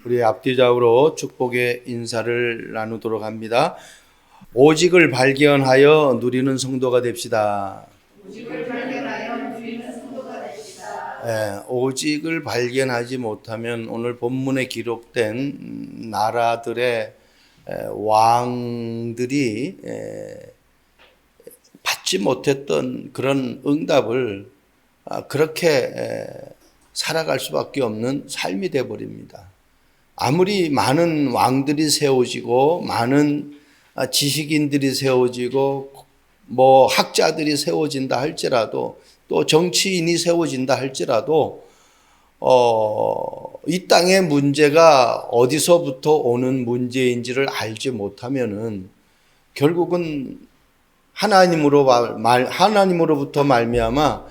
우리 앞뒤좌우로 축복의 인사를 나누도록 합니다. 오직을 발견하여 누리는 성도가 됩시다. 오직을 발견하여 누리는 성도가 됩시다. 오직을 발견하지 못하면 오늘 본문에 기록된 나라들의 왕들이 받지 못했던 그런 응답을 그렇게 살아갈 수밖에 없는 삶이 되어버립니다. 아무리 많은 왕들이 세워지고 많은 지식인들이 세워지고 뭐 학자들이 세워진다 할지라도 또 정치인이 세워진다 할지라도 이 땅의 문제가 어디서부터 오는 문제인지를 알지 못하면은 결국은 하나님으로부터 말미암아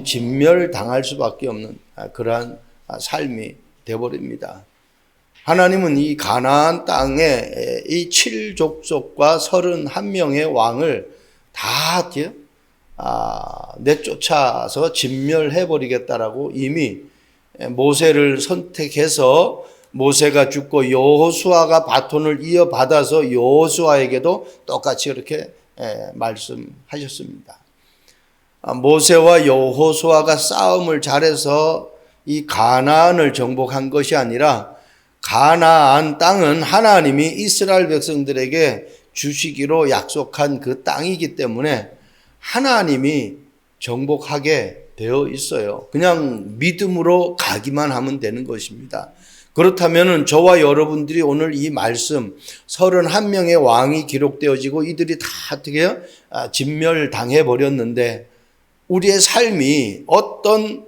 진멸당할 수밖에 없는 그러한 삶이 되어버립니다. 하나님은 이 가나안 땅에 이 7족속과 31명의 왕을 다 내쫓아서 진멸해버리겠다라고 이미 모세를 선택해서 모세가 죽고 여호수아가 바톤을 이어받아서 여호수아에게도 똑같이 그렇게 말씀하셨습니다. 모세와 여호수아가 싸움을 잘해서 이 가나안을 정복한 것이 아니라 가나안 땅은 하나님이 이스라엘 백성들에게 주시기로 약속한 그 땅이기 때문에 하나님이 정복하게 되어 있어요. 그냥 믿음으로 가기만 하면 되는 것입니다. 그렇다면 저와 여러분들이 오늘 이 말씀 31명의 왕이 기록되어지고 이들이 다 어떻게 해요? 진멸당해 버렸는데 우리의 삶이 어떤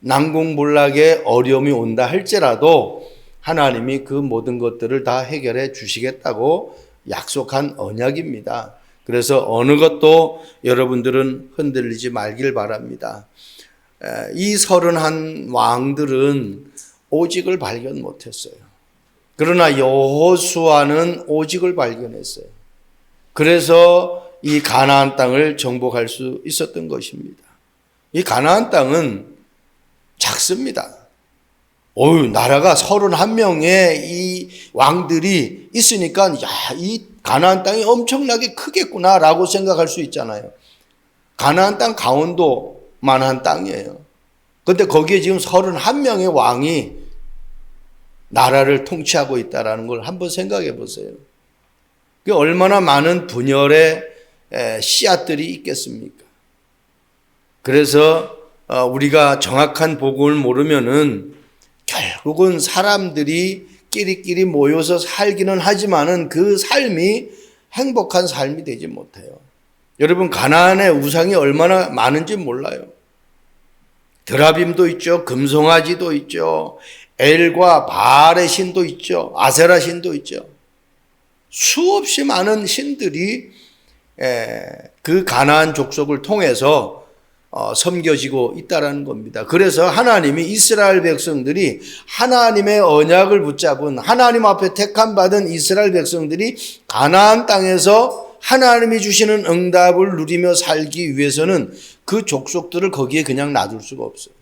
난공불락의 어려움이 온다 할지라도 하나님이 그 모든 것들을 다 해결해 주시겠다고 약속한 언약입니다. 그래서 어느 것도 여러분들은 흔들리지 말길 바랍니다. 이 31 왕들은 오직을 발견 못했어요. 그러나 여호수아는 오직을 발견했어요. 그래서 이 가나안 땅을 정복할 수 있었던 것입니다. 이 가나안 땅은 작습니다. 나라가 31명의 이 왕들이 있으니까 이 가나안 땅이 엄청나게 크겠구나라고 생각할 수 있잖아요. 가나안 땅 강원도만한 땅이에요. 그런데 거기에 지금 31명의 왕이 나라를 통치하고 있다는 걸 한번 생각해 보세요. 그게 얼마나 많은 분열의 씨앗들이 있겠습니까? 그래서 우리가 정확한 복음을 모르면은 결국은 사람들이 끼리끼리 모여서 살기는 하지만은 그 삶이 행복한 삶이 되지 못해요. 여러분 가나안의 우상이 얼마나 많은지 몰라요. 드라빔도 있죠. 금송아지도 있죠. 엘과 바알의 신도 있죠. 아세라 신도 있죠. 수없이 많은 신들이 그 가나안 족속을 통해서 섬겨지고 있다라는 겁니다. 그래서 하나님이 이스라엘 백성들이 하나님의 언약을 붙잡은 하나님 앞에 택함 받은 이스라엘 백성들이 가나안 땅에서 하나님이 주시는 응답을 누리며 살기 위해서는 그 족속들을 거기에 그냥 놔둘 수가 없어요.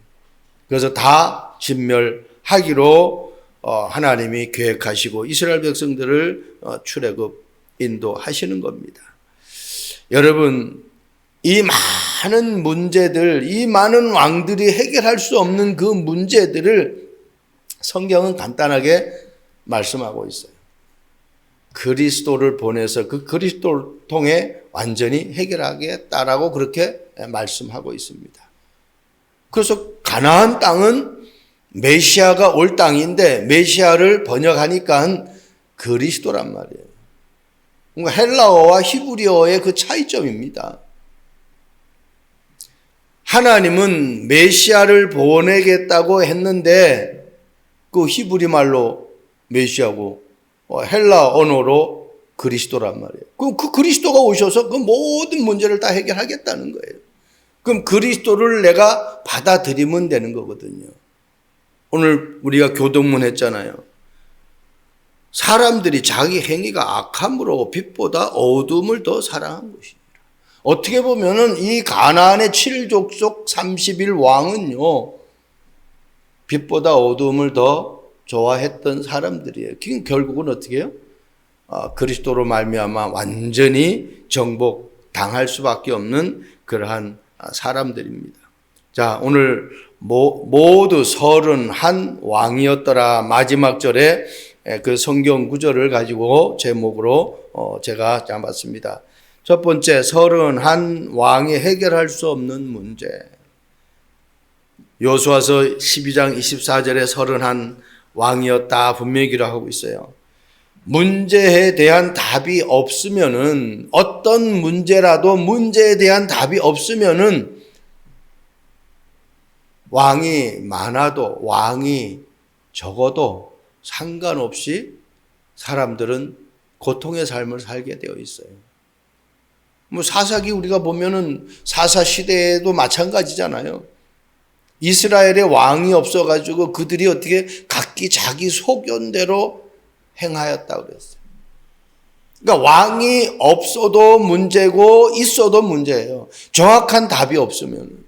그래서 다 진멸하기로 하나님이 계획하시고 이스라엘 백성들을 출애굽 인도하시는 겁니다. 여러분 이 많은 문제들, 이 많은 왕들이 해결할 수 없는 그 문제들을 성경은 간단하게 말씀하고 있어요. 그리스도를 보내서 그 그리스도를 통해 완전히 해결하겠다라고 그렇게 말씀하고 있습니다. 그래서 가나안 땅은 메시아가 올 땅인데 메시아를 번역하니까 그리스도란 말이에요. 그러니까 헬라어와 히브리어의 그 차이점입니다. 하나님은 메시아를 보내겠다고 했는데 그 히브리 말로 메시아고 헬라 언어로 그리스도란 말이에요. 그럼 그 그리스도가 오셔서 그 모든 문제를 다 해결하겠다는 거예요. 그럼 그리스도를 내가 받아들이면 되는 거거든요. 오늘 우리가 교동문 했잖아요. 사람들이 자기 행위가 악함으로 빛보다 어둠을 더 사랑한 것이니라. 어떻게 보면은 이 가나안의 7족속 31 왕은요, 빛보다 어둠을 더 좋아했던 사람들이에요. 결국은 어떻게 해요? 그리스도로 말미암아 완전히 정복 당할 수밖에 없는 그러한 사람들입니다. 자, 오늘 모두 31 왕이었더라 마지막 절에 그 성경 구절을 가지고 제목으로 제가 잡았습니다. 첫 번째, 31 왕이 해결할 수 없는 문제. 여호수아서 12장 24절에 31 왕이었다 분명히 기록하고 있어요. 문제에 대한 답이 없으면은, 어떤 문제라도 문제에 대한 답이 없으면은 왕이 많아도 왕이 적어도 상관없이 사람들은 고통의 삶을 살게 되어 있어요. 뭐 사사기 우리가 보면은 사사 시대에도 마찬가지잖아요. 이스라엘에 왕이 없어가지고 그들이 어떻게 각기 자기 소견대로 행하였다고 그랬어요. 그러니까 왕이 없어도 문제고 있어도 문제예요. 정확한 답이 없으면.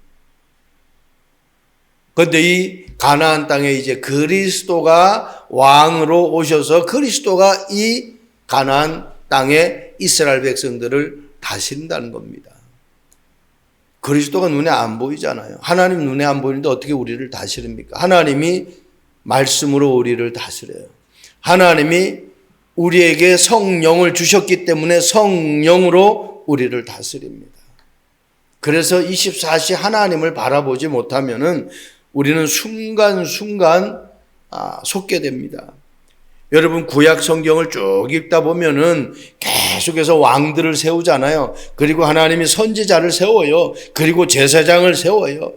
그런데 이 가나안 땅에 이제 그리스도가 왕으로 오셔서 그리스도가 이 가나안 땅에 이스라엘 백성들을 다스린다는 겁니다. 그리스도가 눈에 안 보이잖아요. 하나님 눈에 안 보이는데 어떻게 우리를 다스립니까? 하나님이 말씀으로 우리를 다스려요. 하나님이 우리에게 성령을 주셨기 때문에 성령으로 우리를 다스립니다. 그래서 24시 하나님을 바라보지 못하면은 우리는 순간순간 속게 됩니다. 여러분 구약 성경을 쭉 읽다 보면은 계속해서 왕들을 세우잖아요. 그리고 하나님이 선지자를 세워요. 그리고 제사장을 세워요.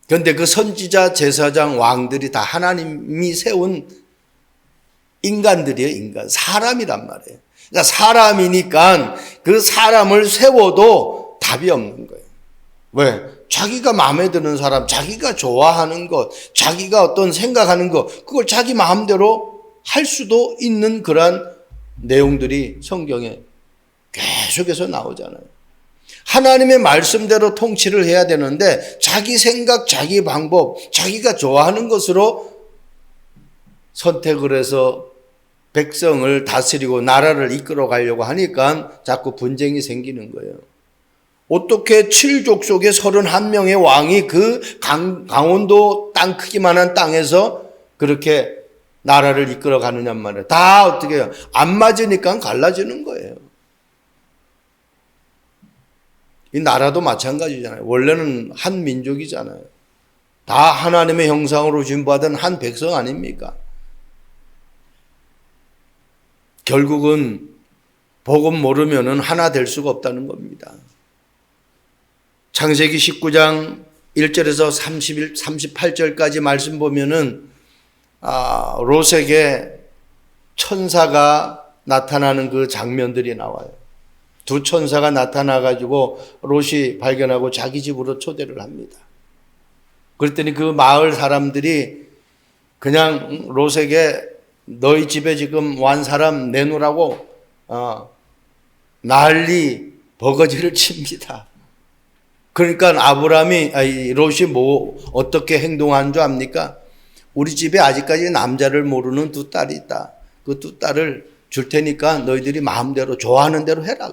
그런데 그 선지자, 제사장, 왕들이 다 하나님이 세운 인간들이에요. 인간, 사람이란 말이에요. 그러니까 사람이니까 그 사람을 세워도 답이 없는 거예요. 왜? 자기가 마음에 드는 사람, 자기가 좋아하는 것, 자기가 어떤 생각하는 것, 그걸 자기 마음대로 할 수도 있는 그러한 내용들이 성경에 계속해서 나오잖아요. 하나님의 말씀대로 통치를 해야 되는데 자기 생각, 자기 방법, 자기가 좋아하는 것으로 선택을 해서 백성을 다스리고 나라를 이끌어 가려고 하니까 자꾸 분쟁이 생기는 거예요. 어떻게 7족속의 31명의 왕이 그 강원도 땅 크기만한 땅에서 그렇게 나라를 이끌어 가느냔 말이에요. 다 어떻게 해요? 안 맞으니까 갈라지는 거예요. 이 나라도 마찬가지잖아요. 원래는 한 민족이잖아요. 다 하나님의 형상으로 지음받은 한 백성 아닙니까? 결국은 복음 모르면은 하나 될 수가 없다는 겁니다. 창세기 19장 1절에서 38절까지 말씀 보면은 롯에게 천사가 나타나는 그 장면들이 나와요. 두 천사가 나타나가지고 롯이 발견하고 자기 집으로 초대를 합니다. 그랬더니 그 마을 사람들이 그냥 롯에게 너희 집에 지금 완 사람 내놓으라고 난리 버거지를 칩니다. 그러니까 롯이 어떻게 행동한 줄 압니까? 우리 집에 아직까지 남자를 모르는 두 딸이 있다. 그 두 딸을 줄 테니까 너희들이 마음대로 좋아하는 대로 해라.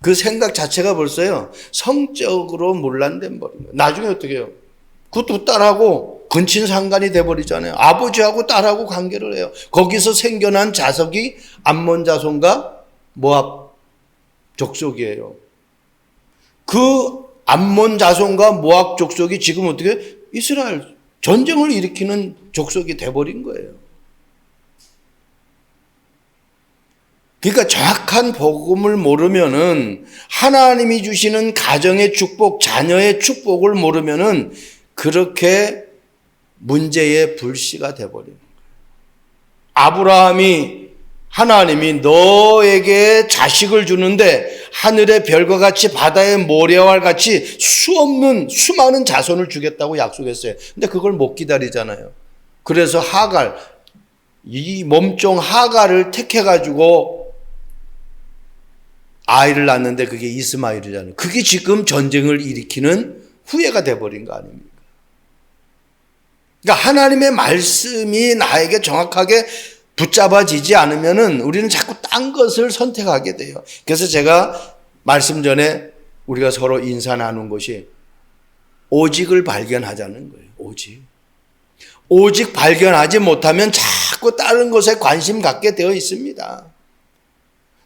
그 생각 자체가 벌써요. 성적으로 문란된 버린 거예요. 나중에 어떻게 해요? 그 두 딸하고 근친상간이 돼버리잖아요. 아버지하고 딸하고 관계를 해요. 거기서 생겨난 자석이 암몬 자손과 모압 족속이에요. 그 암몬 자손과 모압 족속이 지금 어떻게 이스라엘 전쟁을 일으키는 족속이 돼버린 거예요. 그러니까 정확한 복음을 모르면은 하나님이 주시는 가정의 축복, 자녀의 축복을 모르면은 그렇게 문제의 불씨가 돼버리는 거예요. 아브라함이 하나님이 너에게 자식을 주는데 하늘의 별과 같이 바다의 모래와 같이 수많은 자손을 주겠다고 약속했어요. 근데 그걸 못 기다리잖아요. 그래서 하갈, 이 몸종 하갈을 택해가지고 아이를 낳는데 그게 이스마엘이잖아요. 그게 지금 전쟁을 일으키는 후예가 돼버린 거 아닙니까? 그러니까 하나님의 말씀이 나에게 정확하게 붙잡아지지 않으면은 우리는 자꾸 딴 것을 선택하게 돼요. 그래서 제가 말씀 전에 우리가 서로 인사 나눈 것이 오직을 발견하자는 거예요. 오직 발견하지 못하면 자꾸 다른 것에 관심 갖게 되어 있습니다.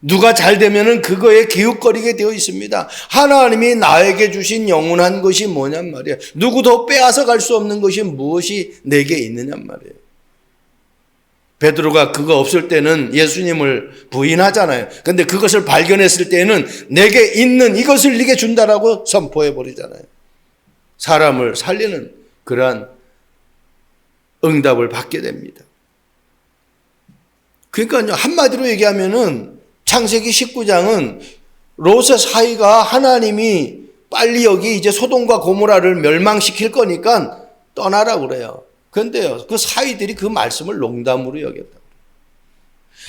누가 잘 되면은 그거에 기웃거리게 되어 있습니다. 하나님이 나에게 주신 영원한 것이 뭐냔 말이에요. 누구도 빼앗아 갈 수 없는 것이 무엇이 내게 있느냔 말이에요. 베드로가 그거 없을 때는 예수님을 부인하잖아요. 근데 그것을 발견했을 때는 내게 있는 이것을 네게 준다라고 선포해 버리잖아요. 사람을 살리는 그러한 응답을 받게 됩니다. 그러니까 한마디로 얘기하면은 창세기 19장은 롯의 사이가 하나님이 빨리 여기 이제 소돔과 고모라를 멸망시킬 거니까 떠나라 그래요. 그런데요, 그 사이들이 그 말씀을 농담으로 여겼다.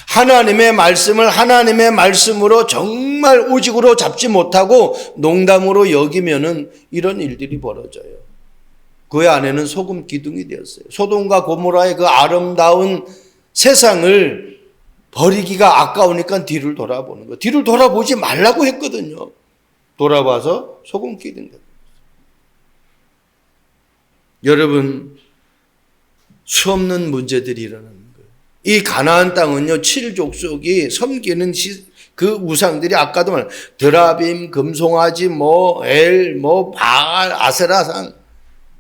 하나님의 말씀을 하나님의 말씀으로 정말 오직으로 잡지 못하고 농담으로 여기면은 이런 일들이 벌어져요. 그 안에는 소금 기둥이 되었어요. 소돔과 고모라의 그 아름다운 세상을 버리기가 아까우니까 뒤를 돌아보는 거. 뒤를 돌아보지 말라고 했거든요. 돌아봐서 소금 기둥이 됐어요. 여러분, 수없는 문제들이 일어나는 거예요. 이 가나안 땅은요, 7족속이 섬기는 그 우상들이 아까도 말 드라빔, 금송아지, 바알, 아세라상,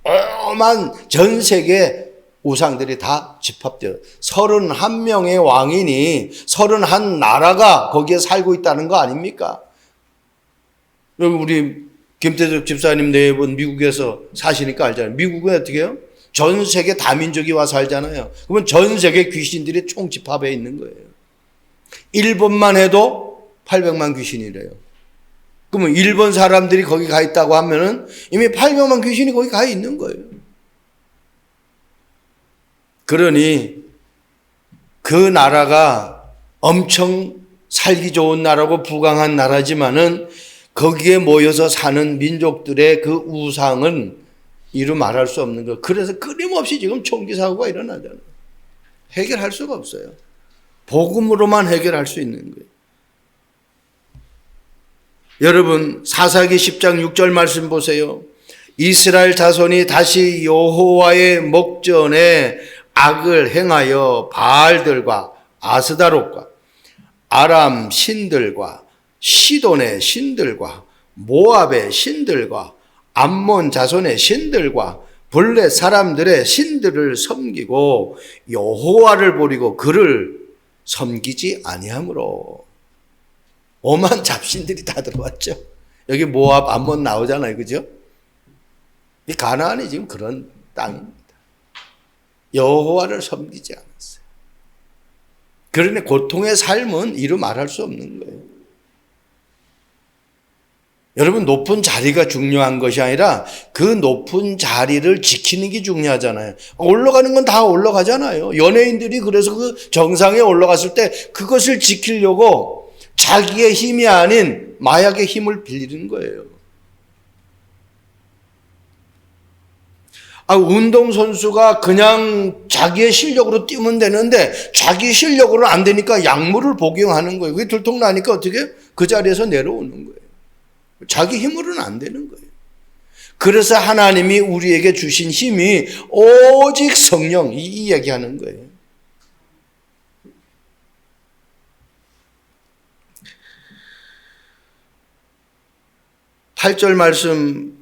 어마한 전 세계 우상들이 다 집합되어 31명의 왕이니 31나라가 거기에 살고 있다는 거 아닙니까? 우리 김태석 집사님 네 분 미국에서 사시니까 알잖아요. 미국은 어떻게 해요? 전 세계 다민족이 와 살잖아요. 그러면 전 세계 귀신들이 총집합해 있는 거예요. 일본만 해도 800만 귀신이래요. 그러면 일본 사람들이 거기 가 있다고 하면은 이미 800만 귀신이 거기 가 있는 거예요. 그러니 그 나라가 엄청 살기 좋은 나라고 부강한 나라지만은 거기에 모여서 사는 민족들의 그 우상은 이루 말할 수 없는 거. 그래서 끊임없이 지금 총기 사고가 일어나잖아요. 해결할 수가 없어요. 복음으로만 해결할 수 있는 거예요. 여러분, 사사기 10장 6절 말씀 보세요. 이스라엘 자손이 다시 여호와의 목전에 악을 행하여 바알들과 아스다롯과 아람 신들과 시돈의 신들과 모압의 신들과 암몬 자손의 신들과 블레 사람들의 신들을 섬기고 여호와를 버리고 그를 섬기지 아니하므로. 오만 잡신들이 다 들어왔죠. 여기 모압, 암몬 나오잖아요. 그죠? 이 가나안이 지금 그런 땅입니다. 여호와를 섬기지 않았어요. 그러니 고통의 삶은 이루 말할 수 없는 거예요. 여러분, 높은 자리가 중요한 것이 아니라 그 높은 자리를 지키는 게 중요하잖아요. 올라가는 건 다 올라가잖아요. 연예인들이 그래서 그 정상에 올라갔을 때 그것을 지키려고 자기의 힘이 아닌 마약의 힘을 빌리는 거예요. 운동선수가 그냥 자기의 실력으로 뛰면 되는데 자기 실력으로 안 되니까 약물을 복용하는 거예요. 그게 들통나니까 어떻게? 그 자리에서 내려오는 거예요. 자기 힘으로는 안 되는 거예요. 그래서 하나님이 우리에게 주신 힘이 오직 성령, 이 얘기하는 거예요. 팔 절 말씀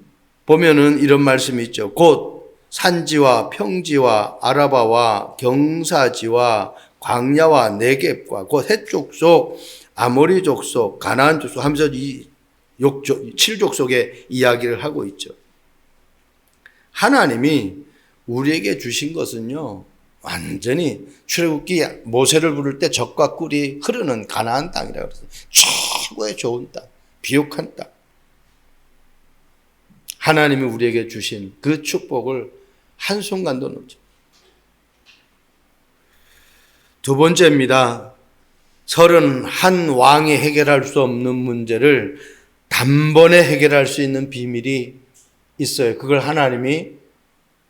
보면은 이런 말씀이 있죠. 곧 산지와 평지와 아라바와 경사지와 광야와 네겝과 곧 헷 족속, 아모리 족속, 가나안 족속 하면서 이 7족속의 이야기를 하고 있죠. 하나님이 우리에게 주신 것은요, 완전히 출애굽기 모세를 부를 때 젖과 꿀이 흐르는 가나안 땅이라고 그랬어요. 최고의 좋은 땅, 비옥한 땅. 하나님이 우리에게 주신 그 축복을 한순간도 놓지. 두 번째입니다. 31왕이 해결할 수 없는 문제를 단번에 해결할 수 있는 비밀이 있어요. 그걸 하나님이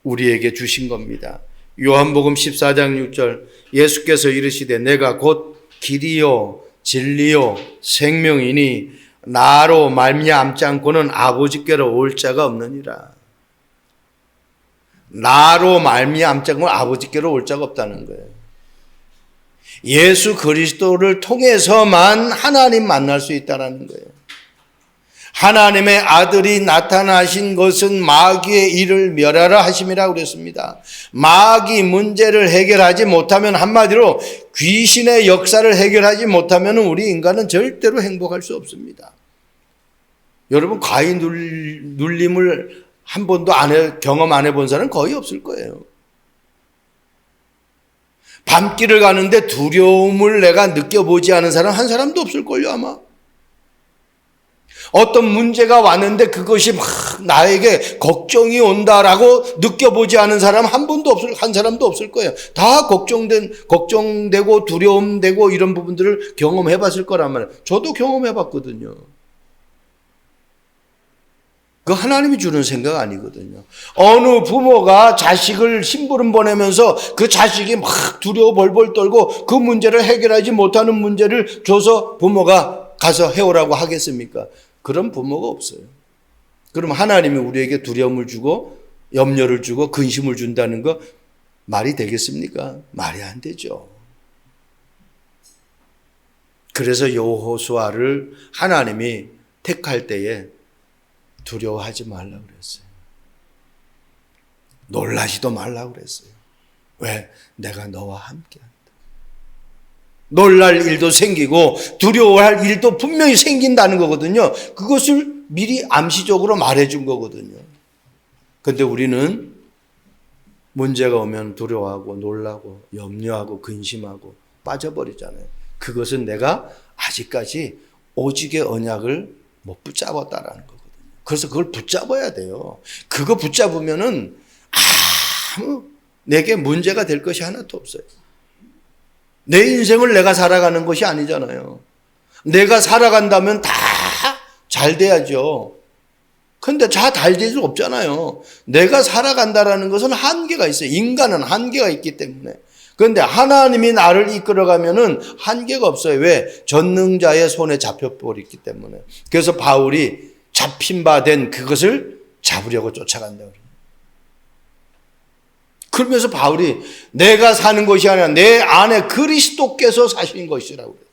우리에게 주신 겁니다. 요한복음 14장 6절 예수께서 이르시되 내가 곧 길이요 진리요 생명이니 나로 말미암지 않고는 아버지께로 올 자가 없느니라. 나로 말미암지 않고는 아버지께로 올 자가 없다는 거예요. 예수 그리스도를 통해서만 하나님 만날 수 있다는 거예요. 하나님의 아들이 나타나신 것은 마귀의 일을 멸하라 하심이라고 그랬습니다. 마귀 문제를 해결하지 못하면, 한마디로 귀신의 역사를 해결하지 못하면 우리 인간은 절대로 행복할 수 없습니다. 여러분, 과잉 눌림을 한 번도 경험 안 해본 사람은 거의 없을 거예요. 밤길을 가는데 두려움을 내가 느껴보지 않은 사람 한 사람도 없을걸요, 아마. 어떤 문제가 왔는데 그것이 막 나에게 걱정이 온다라고 느껴보지 않은 사람 한 사람도 없을 거예요. 다 걱정되고 두려움되고 이런 부분들을 경험해 봤을 거란 말이에요. 저도 경험해 봤거든요. 그 하나님이 주는 생각 아니거든요. 어느 부모가 자식을 심부름 보내면서 그 자식이 막 두려워 벌벌 떨고 그 문제를 해결하지 못하는 문제를 줘서 부모가 가서 해오라고 하겠습니까? 그런 부모가 없어요. 그럼 하나님이 우리에게 두려움을 주고 염려를 주고 근심을 준다는 거 말이 되겠습니까? 말이 안 되죠. 그래서 여호수아를 하나님이 택할 때에 두려워하지 말라고 그랬어요. 놀라지도 말라고 그랬어요. 왜? 내가 너와 함께한다. 놀랄 일도 생기고 두려워할 일도 분명히 생긴다는 거거든요. 그것을 미리 암시적으로 말해준 거거든요. 그런데 우리는 문제가 오면 두려워하고 놀라고 염려하고 근심하고 빠져버리잖아요. 그것은 내가 아직까지 오직의 언약을 못 붙잡았다라는 거거든요. 그래서 그걸 붙잡아야 돼요. 그거 붙잡으면은 아무 내게 문제가 될 것이 하나도 없어요. 내 인생을 내가 살아가는 것이 아니잖아요. 내가 살아간다면 다 잘 돼야죠. 근데 다 잘 될 수 없잖아요. 내가 살아간다라는 것은 한계가 있어요. 인간은 한계가 있기 때문에. 그런데 하나님이 나를 이끌어가면은 한계가 없어요. 왜? 전능자의 손에 잡혀버렸기 때문에. 그래서 바울이 잡힌 바 된 그것을 잡으려고 쫓아간다. 그러면서 바울이 내가 사는 것이 아니라 내 안에 그리스도께서 사신 것이라고 그래요.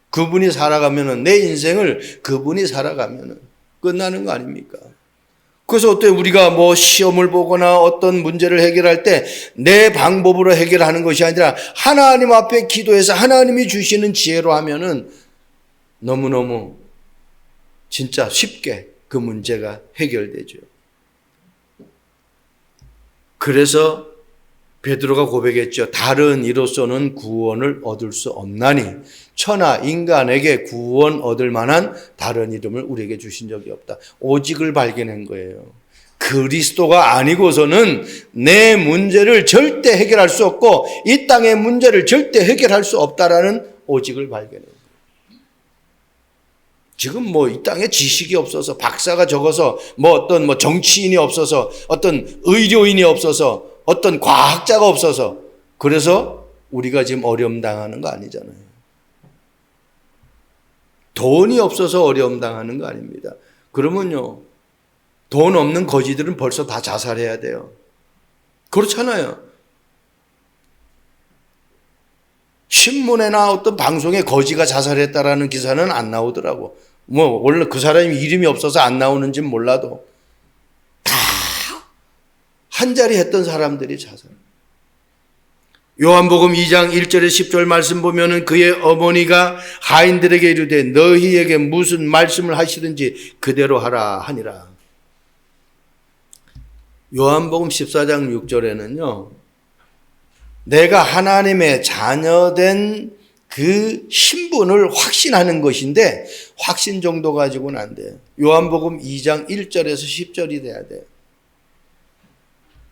그분이 살아가면은 내 인생을 그분이 살아가면은 끝나는 거 아닙니까? 그래서 어때 우리가 뭐 시험을 보거나 어떤 문제를 해결할 때 내 방법으로 해결하는 것이 아니라 하나님 앞에 기도해서 하나님이 주시는 지혜로 하면은 너무너무 진짜 쉽게 그 문제가 해결되죠. 그래서 베드로가 고백했죠. 다른 이로서는 구원을 얻을 수 없나니 천하 인간에게 구원 얻을 만한 다른 이름을 우리에게 주신 적이 없다. 오직을 발견한 거예요. 그리스도가 아니고서는 내 문제를 절대 해결할 수 없고 이 땅의 문제를 절대 해결할 수 없다라는 오직을 발견해요. 지금 뭐 이 땅에 지식이 없어서 박사가 적어서 어떤 정치인이 없어서 어떤 의료인이 없어서 어떤 과학자가 없어서 그래서 우리가 지금 어려움 당하는 거 아니잖아요. 돈이 없어서 어려움 당하는 거 아닙니다. 그러면요. 돈 없는 거지들은 벌써 다 자살해야 돼요. 그렇잖아요. 신문에나 어떤 방송에 거지가 자살했다라는 기사는 안 나오더라고. 원래 그 사람이 이름이 없어서 안 나오는지는 몰라도 다 한 자리 했던 사람들이 자살. 요한복음 2장 1절에 10절 말씀 보면은 그의 어머니가 하인들에게 이르되 너희에게 무슨 말씀을 하시든지 그대로 하라 하니라. 요한복음 14장 6절에는요. 내가 하나님의 자녀된 그 신분을 확신하는 것인데 확신 정도 가지고는 안 돼요. 요한복음 2장 1절에서 10절이 돼야 돼요.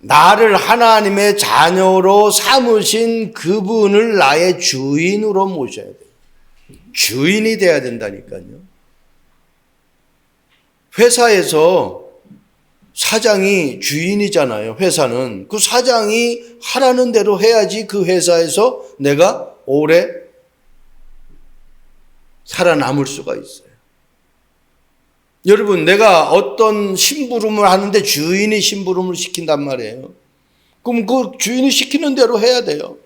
나를 하나님의 자녀로 삼으신 그분을 나의 주인으로 모셔야 돼요. 주인이 돼야 된다니까요. 회사에서 사장이 주인이잖아요. 회사는. 그 사장이 하라는 대로 해야지 그 회사에서 내가 오래 살아남을 수가 있어요. 여러분, 내가 어떤 심부름을 하는데 주인이 심부름을 시킨단 말이에요. 그럼 그 주인이 시키는 대로 해야 돼요.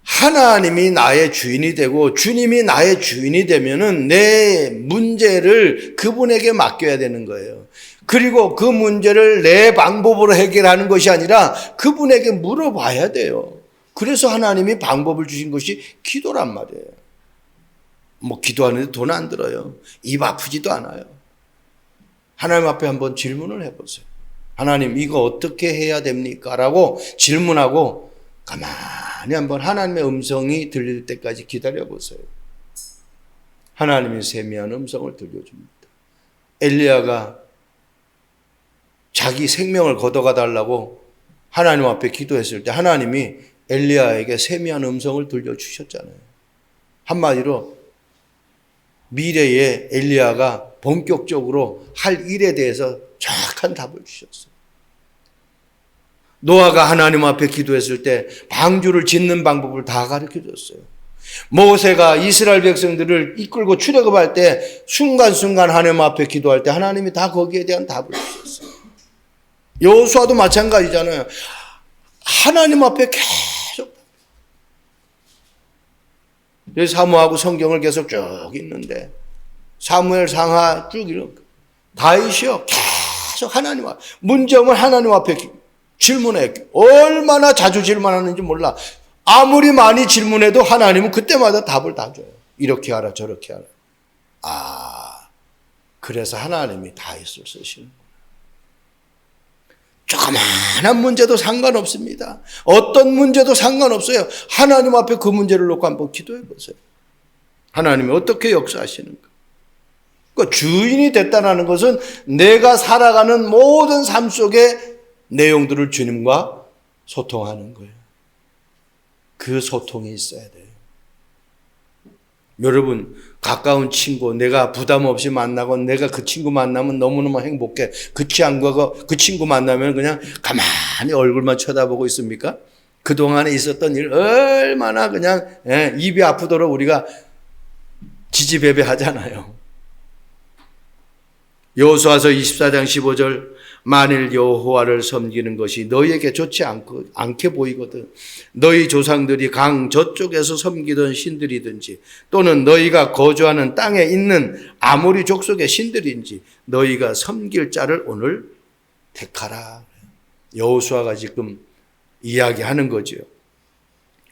하나님이 나의 주인이 되고 주님이 나의 주인이 되면은 내 문제를 그분에게 맡겨야 되는 거예요. 그리고 그 문제를 내 방법으로 해결하는 것이 아니라 그분에게 물어봐야 돼요. 그래서 하나님이 방법을 주신 것이 기도란 말이에요. 뭐 기도하는데 돈 안 들어요. 입 아프지도 않아요. 하나님 앞에 한번 질문을 해보세요. 하나님, 이거 어떻게 해야 됩니까? 라고 질문하고 가만히 한번 하나님의 음성이 들릴 때까지 기다려보세요. 하나님이 세미한 음성을 들려줍니다. 엘리야가 자기 생명을 걷어가 달라고 하나님 앞에 기도했을 때 하나님이 엘리야에게 세미한 음성을 들려주셨잖아요. 한마디로 미래에 엘리야가 본격적으로 할 일에 대해서 정확한 답을 주셨어요. 노아가 하나님 앞에 기도했을 때 방주를 짓는 방법을 다 가르쳐줬어요. 모세가 이스라엘 백성들을 이끌고 출애굽할 때 순간순간 하나님 앞에 기도할 때 하나님이 다 거기에 대한 답을 주셨어요. 여호수아도 마찬가지잖아요. 하나님 앞에 계속 사무하고 성경을 계속 쭉 읽는데 사무엘 상하 쭉 읽는 다윗이요 계속 하나님 앞에 문제점을 하나님 앞에 질문해. 얼마나 자주 질문하는지 몰라. 아무리 많이 질문해도 하나님은 그때마다 답을 다 줘요. 이렇게 하라 저렇게 하라. 그래서 하나님이 다윗을 쓰시는 거예요. 조그마한 문제도 상관없습니다. 어떤 문제도 상관없어요. 하나님 앞에 그 문제를 놓고 한번 기도해 보세요. 하나님이 어떻게 역사하시는가. 그러니까 주인이 됐다는 것은 내가 살아가는 모든 삶 속에 내용들을 주님과 소통하는 거예요. 그 소통이 있어야 돼요. 여러분, 가까운 친구, 내가 부담 없이 만나고 내가 그 친구 만나면 너무너무 행복해. 그 친구 만나면 그냥 가만히 얼굴만 쳐다보고 있습니까? 그동안에 있었던 일 얼마나 그냥 입이 아프도록 우리가 지지배배 하잖아요. 여호수아서 24장 15절 만일 여호와를 섬기는 것이 너희에게 좋지 않게 보이거든 너희 조상들이 강 저쪽에서 섬기던 신들이든지 또는 너희가 거주하는 땅에 있는 아모리 족속의 신들인지 너희가 섬길 자를 오늘 택하라. 여호수아가 지금 이야기하는 거죠.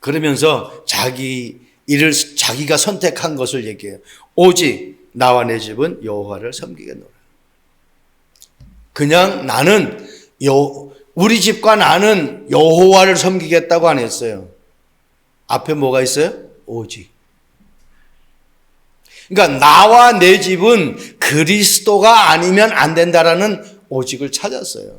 그러면서 자기 일을 자기가 선택한 것을 얘기해요. 오직 나와 내 집은 여호와를 섬기겠노라. 그냥 나는 우리 집과 나는 여호와를 섬기겠다고 안 했어요. 앞에 뭐가 있어요? 오직. 그러니까 나와 내 집은 그리스도가 아니면 안 된다라는 오직을 찾았어요.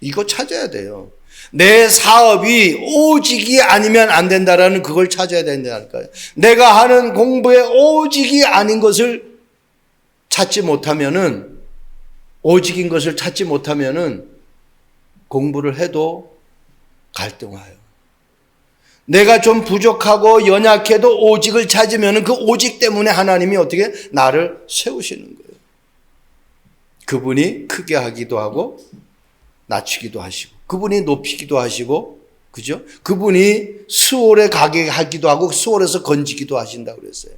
이거 찾아야 돼요. 내 사업이 오직이 아니면 안 된다라는 그걸 찾아야 된다니까요. 내가 하는 공부에 오직이 아닌 것을 찾지 못하면은 오직인 것을 찾지 못하면은 공부를 해도 갈등해요. 내가 좀 부족하고 연약해도 오직을 찾으면은 그 오직 때문에 하나님이 어떻게 나를 세우시는 거예요. 그분이 크게 하기도 하고 낮추기도 하시고 그분이 높이기도 하시고 그죠? 그분이 수월에 가게 하기도 하고 수월에서 건지기도 하신다고 그랬어요.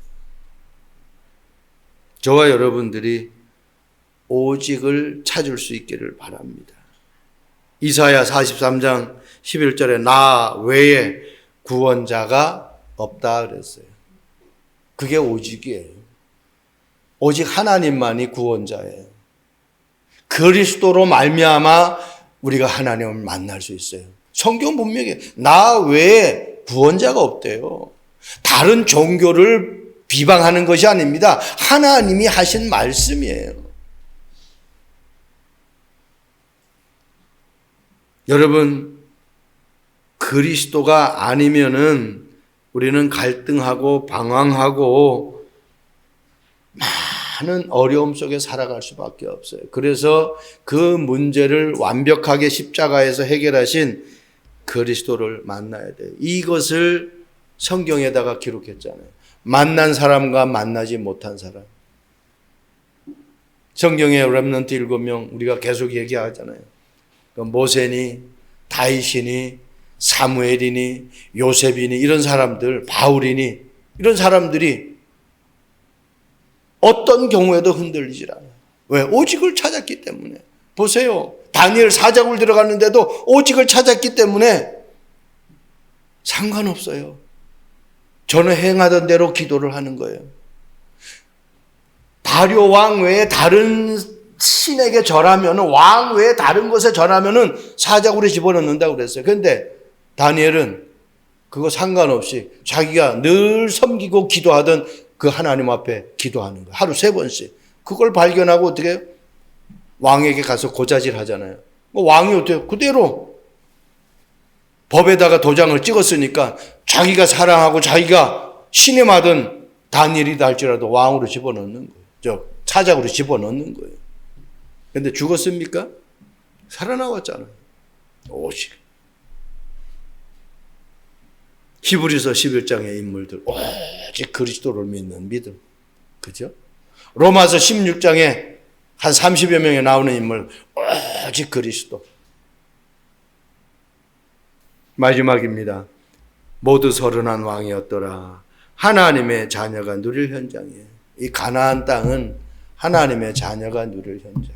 저와 여러분들이 오직을 찾을 수 있기를 바랍니다. 이사야 43장 11절에 나 외에 구원자가 없다 그랬어요. 그게 오직이에요. 오직 하나님만이 구원자예요. 그리스도로 말미암아 우리가 하나님을 만날 수 있어요. 성경 분명히 나 외에 구원자가 없대요. 다른 종교를 비방하는 것이 아닙니다. 하나님이 하신 말씀이에요. 여러분, 그리스도가 아니면은 우리는 갈등하고 방황하고 많은 어려움 속에 살아갈 수밖에 없어요. 그래서 그 문제를 완벽하게 십자가에서 해결하신 그리스도를 만나야 돼요. 이것을 성경에다가 기록했잖아요. 만난 사람과 만나지 못한 사람. 성경에 렘넌트 7명 우리가 계속 얘기하잖아요. 모세니, 다윗이니, 사무엘이니, 요셉이니 이런 사람들, 바울이니 이런 사람들이 어떤 경우에도 흔들리질 않아요. 왜? 오직을 찾았기 때문에. 보세요. 다니엘 사자굴 들어갔는데도 오직을 찾았기 때문에 상관없어요. 저는 행하던 대로 기도를 하는 거예요. 다리오 왕 외에 다른 신에게 절하면, 왕 외에 다른 것에 절하면 사자굴에 집어넣는다고 그랬어요. 그런데 다니엘은 그거 상관없이 자기가 늘 섬기고 기도하던 그 하나님 앞에 기도하는 거예요. 하루 3번씩. 그걸 발견하고 어떻게 왕에게 가서 고자질 하잖아요. 왕이 어때요? 그대로 법에다가 도장을 찍었으니까 자기가 사랑하고 자기가 신임하던 다니엘이다 할지라도 왕으로 집어넣는 거예요. 사자굴로 집어넣는 거예요. 그런데 죽었습니까? 살아나왔잖아요. 오직. 히브리서 11장의 인물들, 오직 그리스도를 믿는 믿음. 그죠? 로마서 16장에 한 30여 명이 나오는 인물, 오직 그리스도. 마지막입니다. 모두 서른한 왕이었더라. 하나님의 자녀가 누릴 현장이에요. 이 가나안 땅은 하나님의 자녀가 누릴 현장.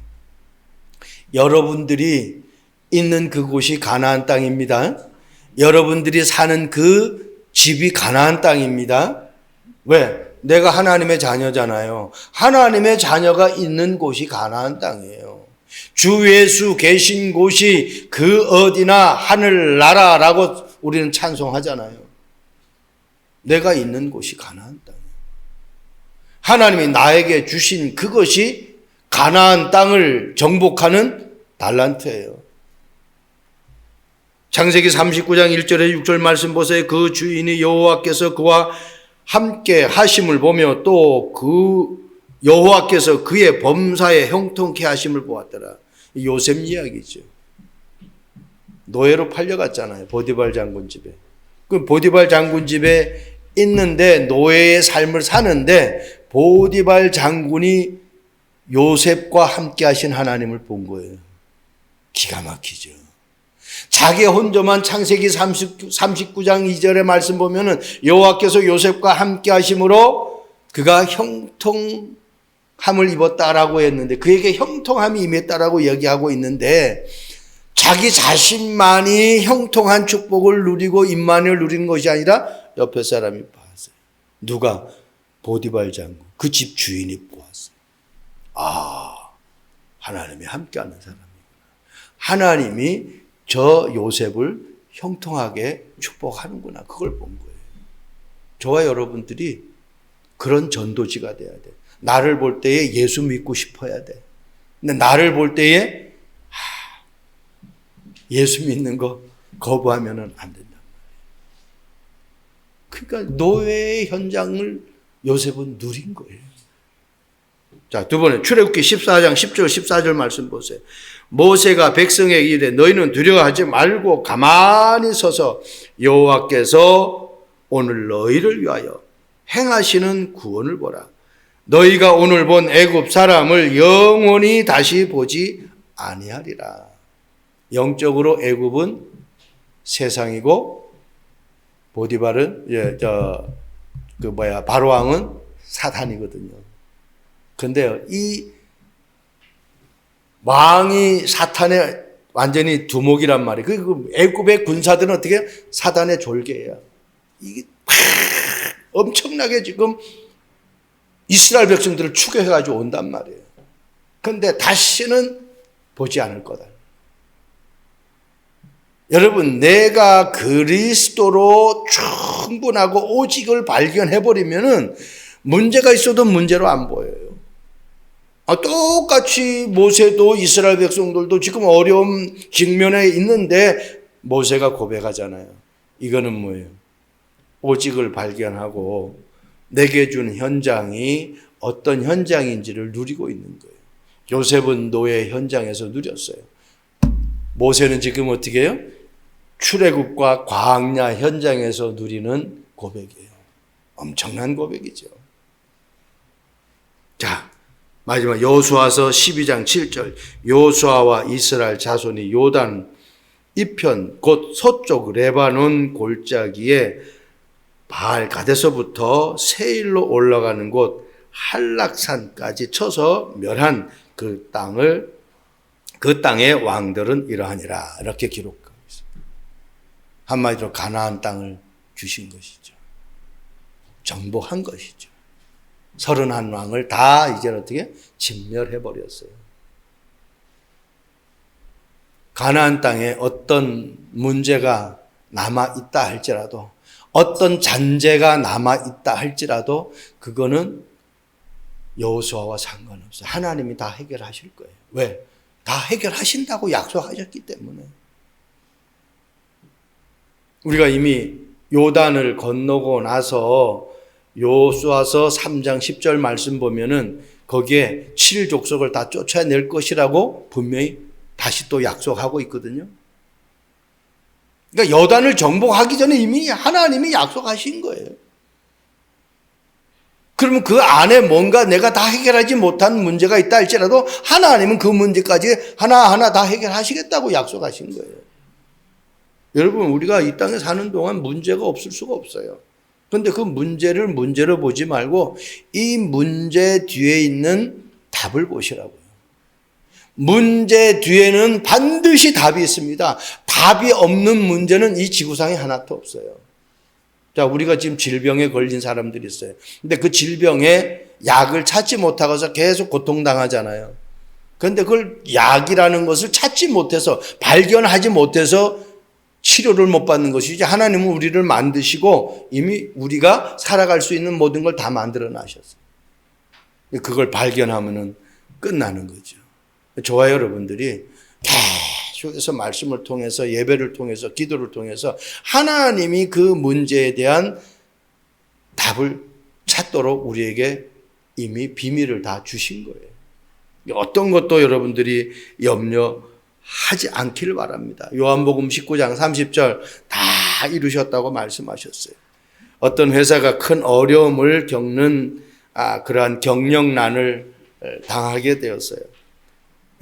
여러분들이 있는 그곳이 가나안 땅입니다. 여러분들이 사는 그 집이 가나안 땅입니다. 왜? 내가 하나님의 자녀잖아요. 하나님의 자녀가 있는 곳이 가나안 땅이에요. 주 예수 계신 곳이 그 어디나 하늘나라라고 우리는 찬송하잖아요. 내가 있는 곳이 가나안 땅이에요. 하나님이 나에게 주신 그것이 가나안 땅을 정복하는 달란트예요. 창세기 39장 1절에 6절 말씀 보세요. 그 주인이 여호와께서 그와 함께 하심을 보며 또 그 여호와께서 그의 범사에 형통케 하심을 보았더라. 요셉 이야기죠. 노예로 팔려갔잖아요. 보디발 장군 집에. 그 보디발 장군 집에 있는데 노예의 삶을 사는데 보디발 장군이 요셉과 함께 하신 하나님을 본 거예요. 기가 막히죠. 자기 혼자만 창세기 39장 2절의 말씀 보면은 여호와께서 요셉과 함께 하심으로 그가 형통함을 입었다라고 했는데 그에게 형통함이 임했다라고 얘기하고 있는데 자기 자신만이 형통한 축복을 누리고 임만을 누리는 것이 아니라 옆에 사람이 봤어요. 누가? 보디발 장군. 그 집 주인이 보았어요. 아, 하나님이 함께하는 사람이구나. 하나님이 저 요셉을 형통하게 축복하는구나. 그걸 본 거예요. 저와 여러분들이 그런 전도지가 돼야 돼. 나를 볼 때에 예수 믿고 싶어야 돼. 근데 나를 볼 때에 예수 믿는 거 거부하면 안 된단 말이에요. 그러니까 노예의 현장을 요셉은 누린 거예요. 자, 두 번째 출애굽기 14장 10절 14절 말씀 보세요. 모세가 백성에게 이르되 너희는 두려워하지 말고 가만히 서서 여호와께서 오늘 너희를 위하여 행하시는 구원을 보라. 너희가 오늘 본 애굽 사람을 영원히 다시 보지 아니하리라. 영적으로 애굽은 세상이고 보디발은 바로 왕은 사탄이거든요. 근데요, 이 왕이 사탄의 완전히 두목이란 말이에요. 그 애굽의 군사들은 어떻게? 사단의 졸개예요. 이게 엄청나게 지금 이스라엘 백성들을 추격해가지고 온단 말이에요. 그런데 다시는 보지 않을 거다. 여러분, 내가 그리스도로 충분하고 오직을 발견해버리면은 문제가 있어도 문제로 안 보여요. 똑같이 모세도 이스라엘 백성들도 지금 어려움 직면에 있는데 모세가 고백하잖아요. 이거는 뭐예요? 오직을 발견하고 내게 준 현장이 어떤 현장인지를 누리고 있는 거예요. 요셉은 노예 현장에서 누렸어요. 모세는 지금 어떻게 해요? 출애굽과 광야 현장에서 누리는 고백이에요. 엄청난 고백이죠. 자, 마지막 여호수아서 12장 7절. 여호수아와 이스라엘 자손이 요단 이편 곧 서쪽 레바논 골짜기에 바알 가데서부터 세일로 올라가는 곳 한락산까지 쳐서 멸한 그 땅의 왕들은 이러하니라. 이렇게 기록하고 있습니다. 한마디로 가나안 땅을 주신 것이죠. 정복한 것이죠. 31왕을 다 이제 어떻게 진멸해 버렸어요. 가나안 땅에 어떤 문제가 남아 있다 할지라도, 어떤 잔재가 남아 있다 할지라도 그거는 여호수아와 상관없어요. 하나님이 다 해결하실 거예요. 왜? 다 해결하신다고 약속하셨기 때문에. 우리가 이미 요단을 건너고 나서 여호수아서 3장 10절 말씀 보면은 거기에 7족속을 다 쫓아낼 것이라고 분명히 다시 또 약속하고 있거든요. 그러니까 요단을 정복하기 전에 이미 하나님이 약속하신 거예요. 그러면 그 안에 뭔가 내가 다 해결하지 못한 문제가 있다 할지라도 하나님은 그 문제까지 하나하나 다 해결하시겠다고 약속하신 거예요. 여러분, 우리가 이 땅에 사는 동안 문제가 없을 수가 없어요. 그런데 그 문제를 문제로 보지 말고 이 문제 뒤에 있는 답을 보시라고요. 문제 뒤에는 반드시 답이 있습니다. 답이 없는 문제는 이 지구상에 하나도 없어요. 자, 우리가 지금 질병에 걸린 사람들이 있어요. 근데 그 질병에 약을 찾지 못하고서 계속 고통당하잖아요. 그런데 그걸 약이라는 것을 찾지 못해서, 발견하지 못해서 치료를 못 받는 것이지, 하나님은 우리를 만드시고 이미 우리가 살아갈 수 있는 모든 걸 다 만들어 놔셨어요. 그걸 발견하면은 끝나는 거죠. 저와 여러분들이 계속해서 말씀을 통해서, 예배를 통해서, 기도를 통해서 하나님이 그 문제에 대한 답을 찾도록 우리에게 이미 비밀을 다 주신 거예요. 어떤 것도 여러분들이 염려하지 않기를 바랍니다. 요한복음 19장 30절 다 이루셨다고 말씀하셨어요. 어떤 회사가 큰 어려움을 겪는 그러한 경영난을 당하게 되었어요.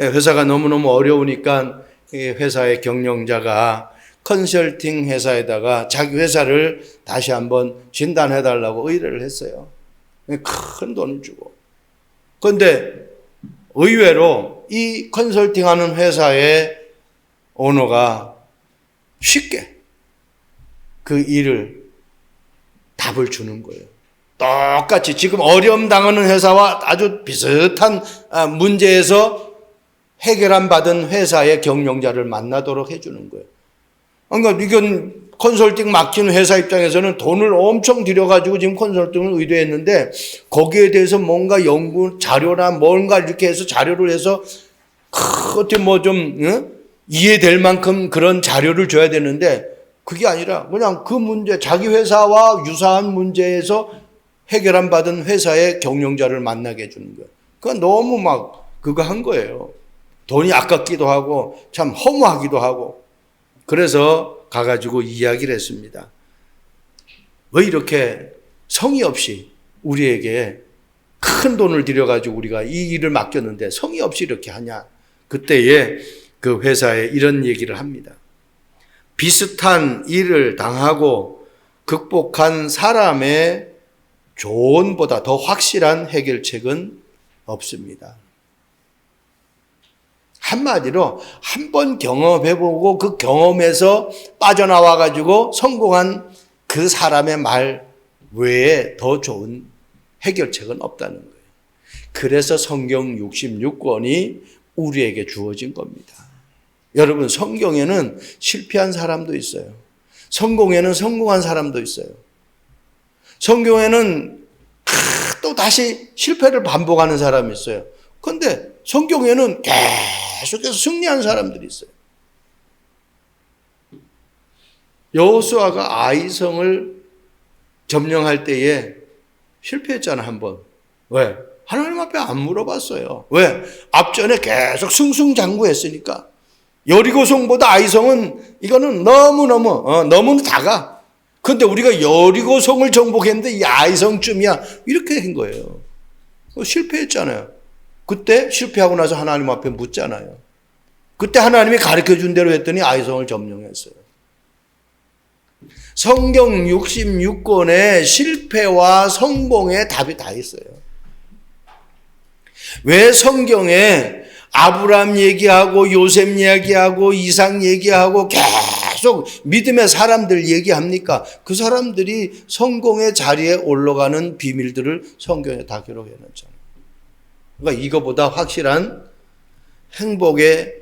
회사가 너무너무 어려우니까 회사의 경영자가 컨설팅 회사에다가 자기 회사를 다시 한번 진단해달라고 의뢰를 했어요. 큰 돈을 주고. 그런데 의외로 이 컨설팅하는 회사의 오너가 쉽게 그 일을 답을 주는 거예요. 똑같이 지금 어려움 당하는 회사와 아주 비슷한 문제에서 해결안 받은 회사의 경영자를 만나도록 해주는 거예요. 그러니까 이건 컨설팅 맡긴 회사 입장에서는 돈을 엄청 들여가지고 지금 컨설팅을 의뢰했는데 거기에 대해서 뭔가 연구 자료나 뭔가 이렇게 해서 자료를 해서 어떻게 뭐 좀 이해될 만큼 그런 자료를 줘야 되는데 그게 아니라 그냥 그 문제, 자기 회사와 유사한 문제에서 해결안 받은 회사의 경영자를 만나게 해주는 거예요. 그건 너무 막 그거 한 거예요. 돈이 아깝기도 하고 참 허무하기도 하고. 그래서 가가지고 이야기를 했습니다. 왜 이렇게 성의 없이 우리에게 큰 돈을 들여가지고 우리가 이 일을 맡겼는데 성의 없이 이렇게 하냐. 그때에 그 회사에 이런 얘기를 합니다. 비슷한 일을 당하고 극복한 사람의 조언보다 더 확실한 해결책은 없습니다. 한마디로 한번 경험해보고 그 경험에서 빠져나와가지고 성공한 그 사람의 말 외에 더 좋은 해결책은 없다는 거예요. 그래서 성경 66권이 우리에게 주어진 겁니다. 여러분, 성경에는 실패한 사람도 있어요. 성공에는 성공한 사람도 있어요. 성경에는 또 다시 실패를 반복하는 사람이 있어요. 그런데 성경에는 계속해서 승리한 사람들이 있어요. 여호수아가 아이성을 점령할 때에 실패했잖아, 한 번. 왜? 하나님 앞에 안 물어봤어요. 왜? 앞전에 계속 승승장구했으니까. 여리고성보다 아이성은 이거는 너무 다가. 근데 우리가 여리고성을 정복했는데 이 아이성쯤이야. 이렇게 한 거예요. 실패했잖아요. 그때 실패하고 나서 하나님 앞에 묻잖아요. 그때 하나님이 가르쳐준 대로 했더니 아이성을 점령했어요. 성경 66권의 실패와 성공의 답이 다 있어요. 왜 성경에 아브라함 얘기하고 요셉 얘기하고 이삭 얘기하고 계속 믿음의 사람들 얘기합니까? 그 사람들이 성공의 자리에 올라가는 비밀들을 성경에 다 기록해놨잖아요. 그러니까 이거보다 확실한 행복의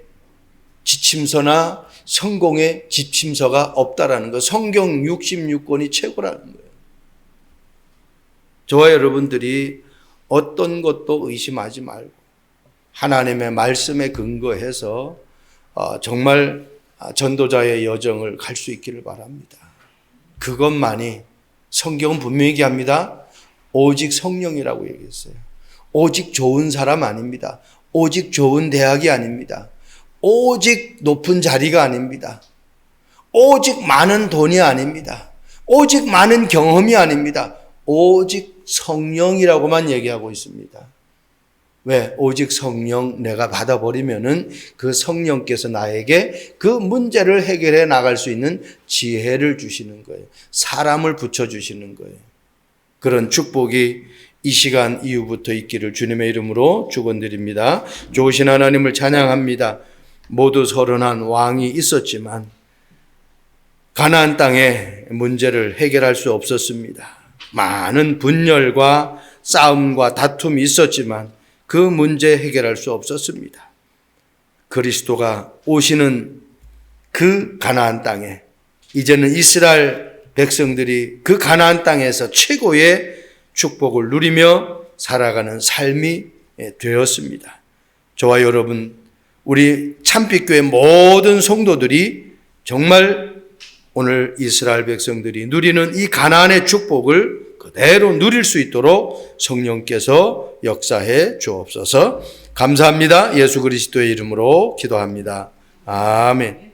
지침서나 성공의 지침서가 없다라는 거. 성경 66권이 최고라는 거예요. 저와 여러분들이 어떤 것도 의심하지 말고 하나님의 말씀에 근거해서 정말 전도자의 여정을 갈 수 있기를 바랍니다. 그것만이 성경은 분명히 얘기합니다. 오직 성령이라고 얘기했어요. 오직 좋은 사람 아닙니다. 오직 좋은 대학이 아닙니다. 오직 높은 자리가 아닙니다. 오직 많은 돈이 아닙니다. 오직 많은 경험이 아닙니다. 오직 성령이라고만 얘기하고 있습니다. 왜? 오직 성령 내가 받아버리면은 그 성령께서 나에게 그 문제를 해결해 나갈 수 있는 지혜를 주시는 거예요. 사람을 붙여주시는 거예요. 그런 축복이 이 시간 이후부터 있기를 주님의 이름으로 축원드립니다. 좋으신 하나님을 찬양합니다. 모두 서른한 왕이 있었지만 가나안 땅의 문제를 해결할 수 없었습니다. 많은 분열과 싸움과 다툼이 있었지만 그 문제 해결할 수 없었습니다. 그리스도가 오시는 그 가나안 땅에 이제는 이스라엘 백성들이 그 가나안 땅에서 최고의 축복을 누리며 살아가는 삶이 되었습니다. 저와 여러분, 우리 참빛교회 모든 성도들이 정말 오늘 이스라엘 백성들이 누리는 이 가나안의 축복을 그대로 누릴 수 있도록 성령께서 역사해 주옵소서. 감사합니다. 예수 그리스도의 이름으로 기도합니다. 아멘.